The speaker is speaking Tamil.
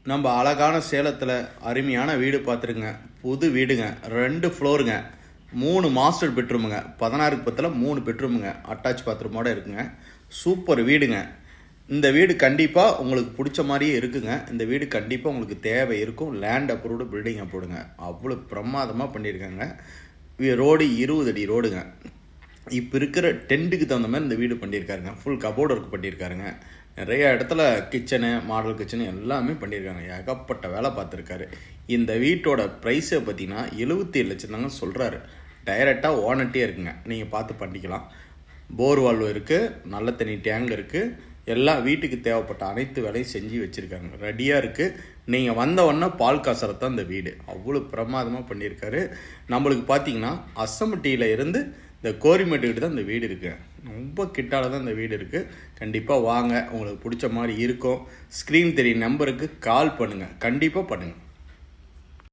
நம்ம அழகான சேலத்தில் அருமையான வீடு பார்த்துருங்க. புது வீடுங்க, 2 ஃப்ளோருங்க, 3 மாஸ்டர் பெட்ரூமுங்க, 16க்கு 10 3 பெட்ரூமுங்க, அட்டாச் பாத்ரூமோடு இருக்குங்க. சூப்பர் வீடுங்க. இந்த வீடு கண்டிப்பாக உங்களுக்கு பிடிச்ச மாதிரியே இருக்குங்க. இந்த வீடு கண்டிப்பாக உங்களுக்கு தேவை இருக்கும். லேண்ட் அப்ரூவ்டு, பில்டிங் அப்ரூவ்டுங்க. அவ்வளோ பிரமாதமாக பண்ணியிருக்காங்க. ரோடு 20 அடி ரோடுங்க. இப்போ இருக்கிற டென்ட்டுக்கு தகுந்த மாதிரி இந்த வீடு பண்ணியிருக்காருங்க. ஃபுல் கபோர்டு ஒர்க் பண்ணியிருக்காருங்க. நிறைய இடத்துல கிச்சனு, மாடல் கிச்சனு எல்லாமே பண்ணியிருக்காங்க. ஏகப்பட்ட வேலை பார்த்துருக்காரு. இந்த வீட்டோட ப்ரைஸை பார்த்தீங்கன்னா 77 லட்சம் தாங்க சொல்கிறாரு. டைரெக்டாக ஓனர்ட்டே இருக்குங்க. நீங்கள் பார்த்து பண்ணிக்கலாம். போர் வால்வு இருக்குது, நல்ல தண்ணி டேங்க் இருக்குது. எல்லாம் வீட்டுக்கு தேவைப்பட்ட அனைத்து வேலையும் செஞ்சு வச்சுருக்காங்க. ரெடியாக இருக்குது. நீங்கள் வந்த உடனே பால் காசரத்தான் இந்த வீடு. அவ்வளோ பிரமாதமாக பண்ணியிருக்காரு. நம்மளுக்கு பார்த்தீங்கன்னா அசம்பட்டியில் இருந்து இந்த கோரிமேட்டுக்கிட்ட தான் இந்த வீடு இருக்குது. ரொம்ப கிட்டால தான் இந்த வீடு இருக்குது. கண்டிப்பாக வாங்க, உங்களுக்கு பிடிச்ச மாதிரி இருக்கும். ஸ்க்ரீன் தெரியும் நம்பருக்கு கால் பண்ணுங்கள். கண்டிப்பாக பண்ணுங்கள்.